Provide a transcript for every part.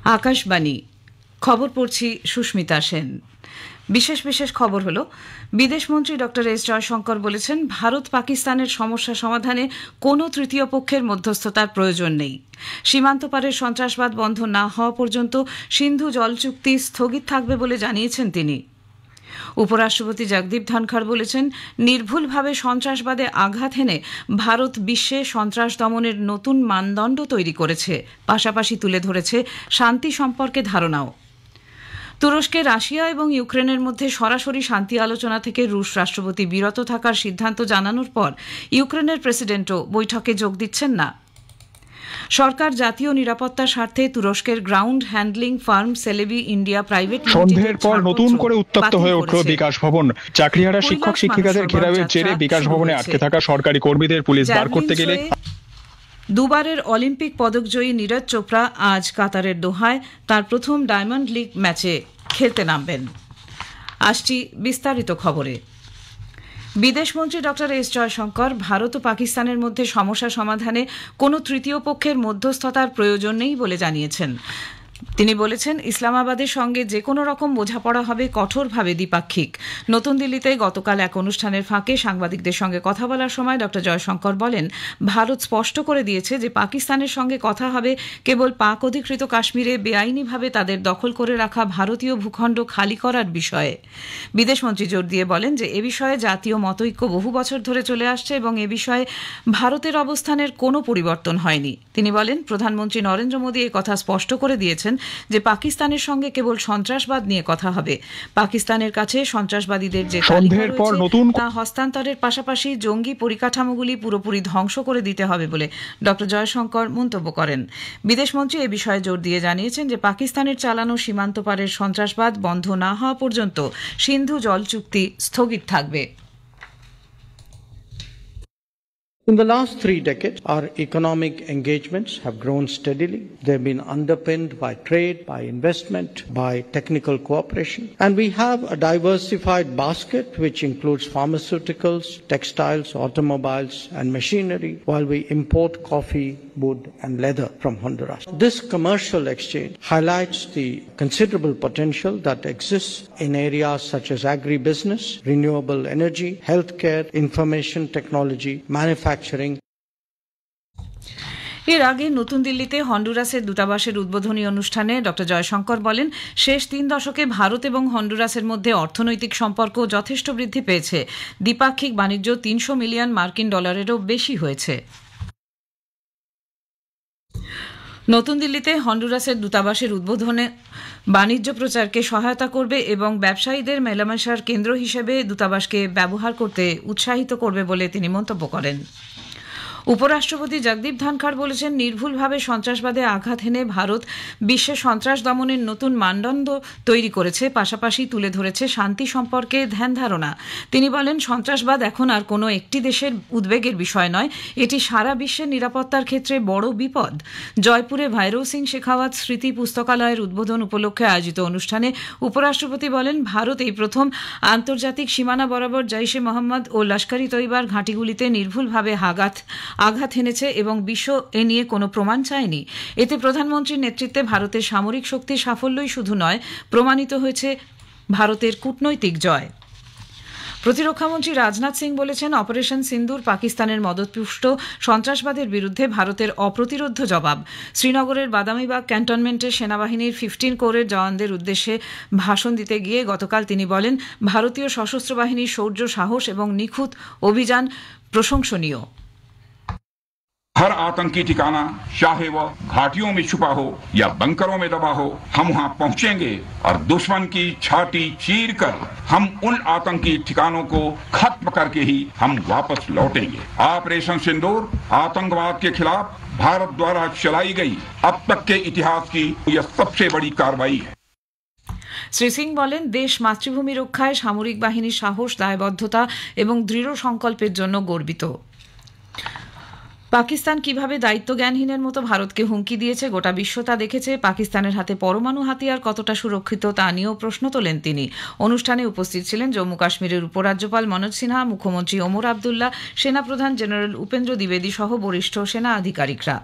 আকাশবাণী খবর পড়ছি সুস্মিতা সেন। বিশেষ বিশেষ খবর হলো, বিদেশমন্ত্রী ডক্টর এস জয়শঙ্কর বলেছেন ভারত পাকিস্তানের সমস্যা সমাধানে কোনো তৃতীয় পক্ষের মধ্যস্থতার প্রয়োজন নেই। সীমান্ত পারের সন্ত্রাসবাদ বন্ধ না হওয়া পর্যন্ত সিন্ধু জল চুক্তি স্থগিত থাকবে বলে জানিয়েছেন তিনি। উপরাষ্ট্রপতি জগদীপ ধনখড় বলেছেন নির্ভুলভাবে সন্ত্রাসবাদে আঘাত হেনে ভারত বিশ্বে সন্ত্রাস দমনের নতুন মানদণ্ড তৈরি করেছে, পাশাপাশি তুলে ধরেছে শান্তি সম্পর্কে ধারণাও। তুরস্কে রাশিয়া এবং ইউক্রেনের মধ্যে সরাসরি শান্তি আলোচনা থেকে রুশ রাষ্ট্রপতি বিরত থাকার সিদ্ধান্ত জানানোর পর ইউক্রেনের প্রেসিডেন্টও বৈঠকে যোগ দিচ্ছেন না। সরকার জাতীয় নিরাপত্তার স্বার্থে তুরস্কের ground handling farm Celebi India private সন্ধ্যের পর নতুন করে উত্তপ্ত হয়ে উঠল বিকাশ ভবন। চাকরিহারা শিক্ষক শিক্ষিকাদের ঘেরাওয়ের জেরে বিকাশ ভবনে আটকে থাকা সরকারি কর্মীদের পুলিশ বার করতে গেলে দুবারের অলিম্পিক পদকজয়ী নীরজ চোপড়া আজ কাতারের দোহায় তার প্রথম ডায়মন্ড লিগ ম্যাচে খেলতে নামবেন। আসছি বিস্তারিত খবরে। বিদেশমন্ত্রী ডক্টর এস জয়শঙ্কর ভারত ও পাকিস্তানের মধ্যে সমস্যা সমাধানে কোনো তৃতীয় পক্ষের মধ্যস্থতার প্রয়োজন নেই বলে জানিয়েছেন। তিনি বলেছেন ইসলামাবাদের সঙ্গে যে কোনো রকম বোঝাপড়া হবে কঠোরভাবে দ্বিপাক্ষিক। নতুন দিল্লিতে গতকাল এক অনুষ্ঠানের ফাঁকে সাংবাদিকদের সঙ্গে কথা বলার সময় ডক্টর জয়শঙ্কর বলেন ভারত স্পষ্ট করে দিয়েছে যে পাকিস্তানের সঙ্গে কথা হবে কেবল পাক অধিকৃত কাশ্মীরে বেআইনিভাবে তাদের দখল করে রাখা ভারতীয় ভূখণ্ড খালি করার বিষয়ে। বিদেশমন্ত্রী জোর দিয়ে বলেন যে এ বিষয়ে জাতীয় মতৈক্য বহু বছর ধরে চলে আসছে এবং এ বিষয়ে ভারতের অবস্থানের কোনো পরিবর্তন হয়নি। তিনি বলেন প্রধানমন্ত্রী নরেন্দ্র মোদী এই কথা স্পষ্ট করে দিয়েছেন যে পাকিস্তানের সঙ্গে কেবল সন্ত্রাসবাদ নিয়ে কথা হবে। পাকিস্তানের কাছে সন্ত্রাসবাদীদের যে তা হস্তান্তরের পাশাপাশি জঙ্গি পরিকাঠামোগুলি পুরোপুরি ধ্বংস করে দিতে হবে বলে ডক্টর জয়শঙ্কর মন্তব্য করেন। বিদেশমন্ত্রী এ বিষয়ে জোর দিয়ে জানিয়েছেন যে পাকিস্তানের চালানো সীমান্ত পারের সন্ত্রাসবাদ বন্ধ না হওয়া পর্যন্ত সিন্ধু জল চুক্তি স্থগিত থাকবে। In the last 3 decades, our economic engagements have grown steadily. They have been underpinned by trade, by investment, by technical cooperation. And we have a diversified basket which includes pharmaceuticals, textiles, automobiles, and machinery, while we import coffee, wood, and leather from Honduras. This commercial exchange highlights the considerable potential that exists in areas such as agribusiness, renewable energy, healthcare, information technology, manufacturing. এর আগে নতুন দিল্লিতে হন্ডুরাসের দূতাবাসের উদ্বোধনী অনুষ্ঠানে doctor Jaishankar বলেন শেষ 3 দশকে ভারত এবং হন্ডুরাসের মধ্যে অর্থনৈতিক সম্পর্ক যথেষ্ট বৃদ্ধি পেয়েছে। দ্বিপাক্ষিক বাণিজ্য 300 মিলিয়ন মার্কিন ডলারেরও বেশি হয়েছে। নতুন দিল্লিতে হন্ডুরাসের দূতাবাসের উদ্বোধনে বাণিজ্য প্রচারকে সহায়তা করবে এবং ব্যবসায়ীদের মেলামেশার কেন্দ্র হিসেবে দূতাবাসকে ব্যবহার করতে উৎসাহিত করবে বলে তিনি মন্তব্য করেন। উপরাষ্ট্রপতি জগদীপ ধনখড় বলেছেন নির্ভুলভাবে সন্ত্রাসবাদে আঘাত হেনে ভারত বিশ্বে সন্ত্রাস দমনের নতুন মানদণ্ড তৈরি করেছে, পাশাপাশি তুলে ধরেছে শান্তি সম্পর্কে ধ্যান ধারণা। তিনি বলেন সন্ত্রাসবাদ এখন আর কোনো একটি দেশের উদ্বেগের বিষয় নয়, এটি সারা বিশ্বের নিরাপত্তার ক্ষেত্রে বড় বিপদ। জয়পুরে ভৈরব সিং শেখাওয়াত স্মৃতি পুস্তকালয়ের উদ্বোধন উপলক্ষে আয়োজিত অনুষ্ঠানে উপরাষ্ট্রপতি বলেন ভারত এই প্রথম আন্তর্জাতিক সীমানা বরাবর জৈশ এ মোহাম্মদ ও লস্কর ই তৈবার ঘাঁটিগুলিতে নির্ভুলভাবে আঘাত হেনেছে এবং বিশ্ব এ নিয়ে কোনো প্রমাণ চায়নি। এতে প্রধানমন্ত্রীর নেতৃত্বে ভারতের সামরিক শক্তির সাফল্যই শুধু নয়, প্রমাণিত হয়েছে ভারতের কূটনৈতিক জয়। প্রতিরক্ষামন্ত্রী রাজনাথ সিং বলেছেন অপারেশন সিন্দুর পাকিস্তানের মদতপুষ্ট সন্ত্রাসবাদের বিরুদ্ধে ভারতের অপ্রতিরোধ্য জবাব। শ্রীনগরের বাদামীবাগ ক্যান্টনমেন্টের সেনাবাহিনীর 15 কোরের জওয়ানদের উদ্দেশ্যে ভাষণ দিতে গিয়ে গতকাল তিনি বলেন ভারতীয় সশস্ত্র বাহিনীর শৌর্য, সাহস এবং নিখুঁত অভিযান প্রশংসনীয়। हर आतंकी ठिकाना, चाहे वह घाटियों में छुपा हो या बंकरों में दबा हो, हम वहां पहुंचेंगे और दुश्मन की छाती चीर कर हम उन आतंकी ठिकानों को खत्म करके ही हम वापस लौटेंगे। ऑपरेशन सिंदूर आतंकवाद के खिलाफ भारत द्वारा चलाई गई अब तक के इतिहास की यह सबसे बड़ी कार्रवाई है। শ্রী সিং বলেন দেশ মাতৃভূমি রক্ষায় সামরিক বাহিনীর সাহস, দায়বদ্ধতা এবং দৃঢ় সংকল্পের জন্য গর্বিত। পাকিস্তান কিভাবে দায়িত্বজ্ঞানহীনের মতো ভারতকে হুমকি দিয়েছে গোটা বিশ্ব তা দেখেছে। পাকিস্তানের হাতে পরমাণু হাতিয়ার কতটা সুরক্ষিত তা নিয়েও প্রশ্ন তোলেন তিনি। অনুষ্ঠানে উপস্থিত ছিলেন জম্মু কাশ্মীরের উপরাজ্যপাল মনোজ সিনহা, মুখ্যমন্ত্রী ওমর আবদুল্লাহ, সেনাপ্রধান জেনারেল উপেন্দ্র দ্বিবেদী সহ বরিষ্ঠ সেনা আধিকারিকরা।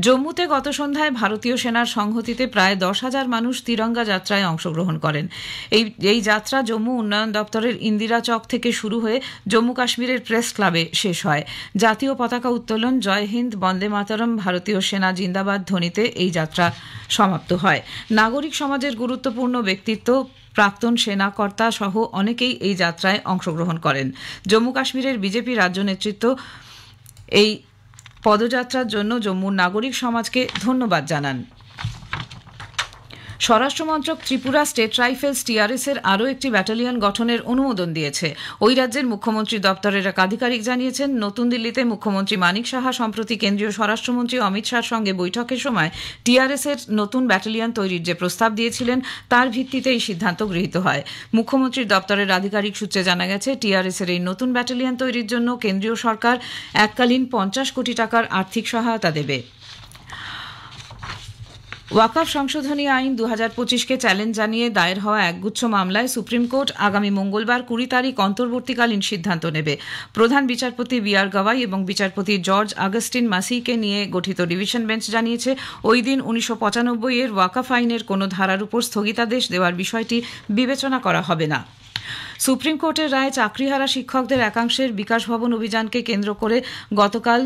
জম্মুতে গত সন্ধ্যায় ভারতীয় সেনার সংহতিতে প্রায় 10,000 মানুষ তিরঙ্গা যাত্রায় অংশগ্রহণ করেন। এই যাত্রা জম্মু উন্নয়ন দপ্তরের ইন্দিরা চক থেকে শুরু হয়ে জম্মু কাশ্মীরের প্রেস ক্লাবে শেষ হয়। জাতীয় পতাকা উত্তোলন, জয় হিন্দ, বন্দে মাতরম, ভারতীয় সেনা জিন্দাবাদ ধ্বনিতে এই যাত্রা সমাপ্ত হয়। নাগরিক সমাজের গুরুত্বপূর্ণ ব্যক্তিত্ব, প্রাক্তন সেনা কর্তা সহ অনেকেই এই যাত্রায় অংশগ্রহণ করেন। জম্মু কাশ্মীরের বিজেপি রাজ্য নেতৃত্ব এই পদযাত্রার জন্য জম্মুর নাগরিক সমাজকে ধন্যবাদ জানান। স্বরাষ্ট্রমন্ত্রক ত্রিপুরা স্টেট রাইফেলস টিআরএস এর আরও একটি ব্যাটালিয়ন গঠনের অনুমোদন দিয়েছে। ওই রাজ্যের মুখ্যমন্ত্রী দপ্তরের এক আধিকারিক জানিয়েছেন, নতুন দিল্লিতে মুখ্যমন্ত্রী মানিক সাহা সম্প্রতি কেন্দ্রীয় স্বরাষ্ট্রমন্ত্রী অমিত শাহর সঙ্গে বৈঠকের সময় টিআরএস এর নতুন ব্যাটালিয়ন তৈরির যে প্রস্তাব দিয়েছিলেন তার ভিত্তিতে এই সিদ্ধান্ত গৃহীত হয়। মুখ্যমন্ত্রীর দপ্তরের আধিকারিক সূত্রে জানা গেছে, টিআরএস এর এই নতুন ব্যাটালিয়ন তৈরির জন্য কেন্দ্রীয় সরকার এককালীন 50 কোটি টাকার আর্থিক সহায়তা দেবে। ওয়াকফ সংশোধনী আইন 2025-কে চ্যালেঞ্জ জানিয়ে দায়ের হওয়া একগুচ্ছ মামলায় সুপ্রিম কোর্ট আগামী মঙ্গলবার 20 তারিখ অন্তর্বর্তীকালীন সিদ্ধান্ত নেবে। প্রধান বিচারপতি বি.আর. গাওয়াই এবং বিচারপতি জর্জ আগস্টিন মাসিকে নিয়ে গঠিত ডিভিশন বেঞ্চ জানিয়েছে, ওই দিন 1995-এর ওয়াকফ আইনের কোনো ধারার উপর স্থগিতাদেশ দেওয়ার বিষয়টি বিবেচনা করা হবে না। সুপ্রিম কোর্টের রায়ে চাকরিহারা শিক্ষকদের একাংশের বিকাশ ভবন অভিযানকে কেন্দ্র করে গতকাল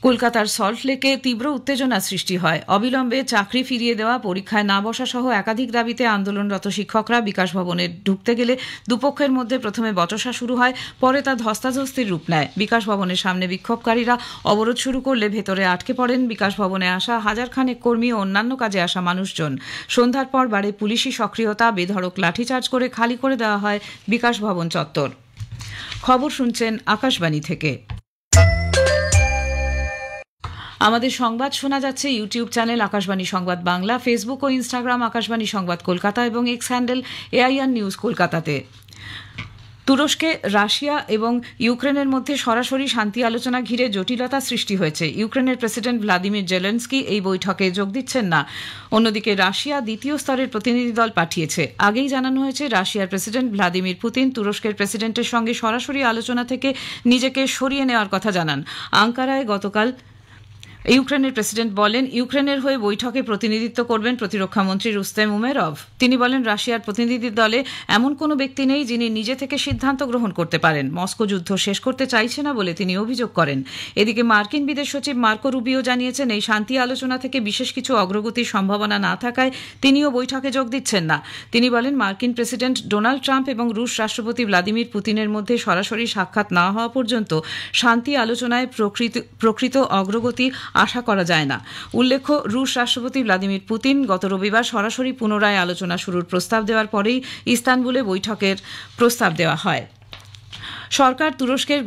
কলকাতার সল্টলেকে তীব্র উত্তেজনা সৃষ্টি হয়। অবিলম্বে চাকরি ফিরিয়ে দেওয়া, পরীক্ষায় না বসা সহ একাধিক দাবিতে আন্দোলনরত শিক্ষকরা বিকাশ ভবনে ঢুকতে গেলে দুপক্ষের মধ্যে প্রথমে বচসা শুরু হয়, পরে তা ধস্তাধস্তির রূপ নেয়। বিকাশ ভবনের সামনে বিক্ষোভকারীরা অবরোধ শুরু করলে ভেতরে আটকে পড়েন বিকাশ ভবনে আসা হাজারখানেক কর্মী ও অন্যান্য কাজে আসা মানুষজন। সন্ধ্যার পর বাড়ে পুলিশি সক্রিয়তা, বেধড়ক লাঠিচার্জ করে খালি করে দেওয়া হয় বিকাশ ভবন চত্বর। খবর শুনছেন আকাশবাণী থেকে। আমাদের সংবাদ শোনা যাচ্ছে ইউটিউব চ্যানেল আকাশবাণী সংবাদ বাংলা, ফেসবুক ও ইনস্টাগ্রাম আকাশবাণী সংবাদ কলকাতা এবং এক্স হ্যান্ডেল AIR নিউজ কলকাতাতে। তুরস্কে রাশিয়া এবং ইউক্রেনের মধ্যে সরাসরি শান্তি আলোচনা ঘিরে জটিলতা সৃষ্টি হয়েছে। ইউক্রেনের প্রেসিডেন্ট ভ্লাদিমির জেলেনস্কি এই বৈঠকে যোগ দিচ্ছেন না। অন্যদিকে রাশিয়া দ্বিতীয় স্তরের প্রতিনিধি দল পাঠিয়েছে। আগেই জানানো হয়েছে, রাশিয়ার প্রেসিডেন্ট ভ্লাদিমির পুতিন তুরস্কের প্রেসিডেন্টের সঙ্গে সরাসরি আলোচনা থেকে নিজেকে সরিয়ে নেওয়ার কথা জানান। আঙ্কারায় গতকাল ইউক্রেনের প্রেসিডেন্ট বলেন, ইউক্রেনের হয়ে বৈঠকে প্রতিনিধিত্ব করবেন প্রতিরক্ষামন্ত্রী রুস্তেম উমেরভ। তিনি বলেন, রাশিয়ার প্রতিনিধি দলে এমন কোনো ব্যক্তি নেই যিনি নিজে থেকে সিদ্ধান্ত গ্রহণ করতে পারেন। মস্কো যুদ্ধ শেষ করতে চাইছে না বলে তিনি অভিযোগ করেন। এদিকে মার্কিন বিদেশ সচিব মার্কো রুবিও জানিয়েছেন, এই শান্তি আলোচনা থেকে বিশেষ কিছু অগ্রগতির সম্ভাবনা না থাকায় তিনিও বৈঠকে যোগ দিচ্ছেন না। তিনি বলেন, মার্কিন প্রেসিডেন্ট ডোনাল্ড ট্রাম্প এবং রুশ রাষ্ট্রপতি ভ্লাদিমির পুতিনের মধ্যে সরাসরি সাক্ষাৎ না হওয়া পর্যন্ত শান্তি আলোচনায় প্রকৃত অগ্রগতি আশা করা যায় না। উল্লেখ্য, রুশ রাষ্ট্রপতি ভ্লাদিমির পুতিন গত রবিবার সরাসরি পুনরায় আলোচনা শুরুর প্রস্তাব দেওয়ার পরেই ইস্তানবুলে বৈঠকের প্রস্তাব দেওয়া হয়। সরকার তুরস্কের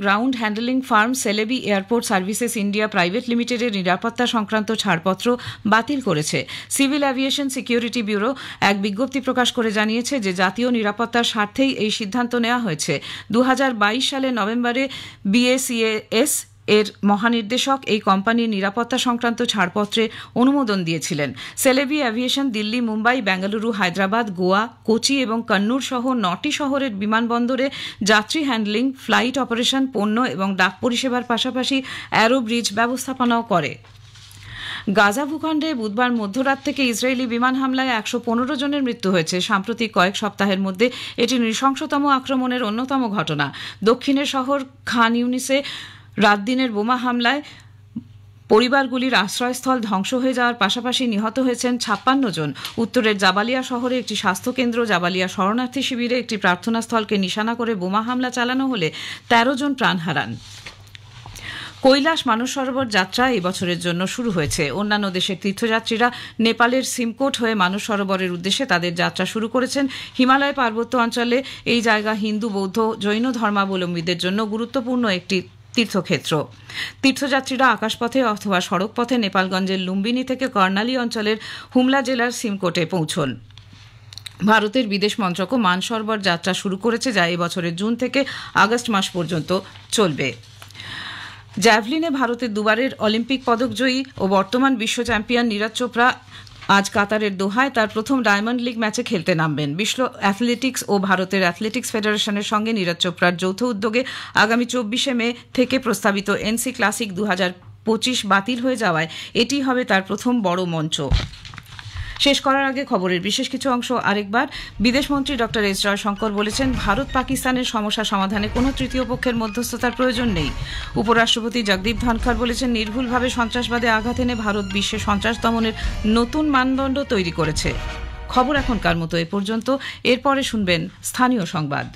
ground handling farm Celebi airport services India private লিমিটেডের নিরাপত্তা সংক্রান্ত ছাড়পত্র বাতিল করেছে। সিভিল অ্যাভিয়েশন সিকিউরিটি ব্যুরো এক বিজ্ঞপ্তি প্রকাশ করে জানিয়েছে যে জাতীয় নিরাপত্তার স্বার্থেই এই সিদ্ধান্ত নেওয়া হয়েছে। 2022 সালের নভেম্বরে BACAS এর মহানির্দেশক এই কোম্পানির নিরাপত্তা সংক্রান্ত ছাড়পত্রে অনুমোদন দিয়েছিলেন। সেলেবি অ্যাভিয়েশন দিল্লি, মুম্বাই, বেঙ্গালুরু, হায়দ্রাবাদ, গোয়া, কোচি এবং কন্নুর সহ 9টি শহরের বিমানবন্দরে যাত্রী হ্যান্ডলিং, ফ্লাইট অপারেশন, পণ্য এবং ডাক পরিষেবার পাশাপাশি অ্যারো ব্রিজ ব্যবস্থাপনাও করে। গাজা ভূখণ্ডে বুধবার মধ্যরাত থেকে ইসরায়েলি বিমান হামলায় 115 জনের মৃত্যু হয়েছে। সাম্প্রতিক কয়েক সপ্তাহের মধ্যে এটি নৃশংসতম আক্রমণের অন্যতম ঘটনা। দক্ষিণের শহর খান ইউনিসে রাত দিনের বোমা হামলায় পরিবারগুলির আশ্রয়স্থল ধ্বংস হয়ে যাওয়ার পাশাপাশি নিহত হয়েছেন 56 জন। উত্তরের জাবালিয়া শহরে একটি স্বাস্থ্যকেন্দ্র, জাবালিয়া শরণার্থী শিবিরে একটি প্রার্থনা স্থলকে নিশানা করে বোমা হামলা চালানো হলে 13 জন প্রাণ হারান। কৈলাস মানস সরোবর যাত্রা এই বছরের জন্য শুরু হয়েছে। অন্যান্য দেশের তীর্থযাত্রীরা নেপালের সিমকোট হয়ে মানস সরোবরের উদ্দেশ্যে তাদের যাত্রা শুরু করেছেন। হিমালয় পার্বত্য অঞ্চলে এই জায়গা হিন্দু, বৌদ্ধ, জৈন ধর্মাবলম্বীদের জন্য গুরুত্বপূর্ণ একটি তীর্থক্ষেত্র। তীর্থযাত্রীরা আকাশপথে অথবা সড়কপথে নেপালগঞ্জের লুম্বিনী থেকে কর্ণালী অঞ্চলের হুমলা জেলার সিমকোটে পৌঁছন। ভারতের বিদেশ মন্ত্রকও মানসরোবর যাত্রা শুরু করেছে, যা এবছরের জুন থেকে আগস্ট মাস পর্যন্ত চলবে। জ্যাভলিনে ভারতের দুবারের অলিম্পিক পদকজয়ী ও বর্তমান বিশ্ব চ্যাম্পিয়ন নীরজ চোপড়া আজ কাতারের দোহায় তার প্রথম ডায়মন্ড লিগ ম্যাচে খেলতে নামবেন। বিশ্ব অ্যাথলেটিক্স ও ভারতের অ্যাথলেটিক্স ফেডারেশনের সঙ্গে নীরজ চোপড়ার যৌথ উদ্যোগে আগামী 24শে মে থেকে প্রস্তাবিত এনসি ক্লাসিক 2025 বাতিল হয়ে যাওয়ায় এটি হবে তার প্রথম বড় মঞ্চ। শেষ করার আগে খবরের বিশেষ কিছু অংশ আরেকবার। বিদেশমন্ত্রী ডক্টর এস জয়শঙ্কর বলেছেন, ভারত পাকিস্তানের সমস্যা সমাধানে কোনো তৃতীয় পক্ষের মধ্যস্থতার প্রয়োজন নেই। উপরাষ্ট্রপতি জগদীপ ধনখড় বলেছেন, নির্ভুলভাবে সন্ত্রাসবাদে আঘাত এনে ভারত বিশ্বে সন্ত্রাস দমনের নতুন মানদণ্ড তৈরি করেছে। খবর এখনকার মতো এ পর্যন্ত। এরপরে শুনবেন স্থানীয় সংবাদ।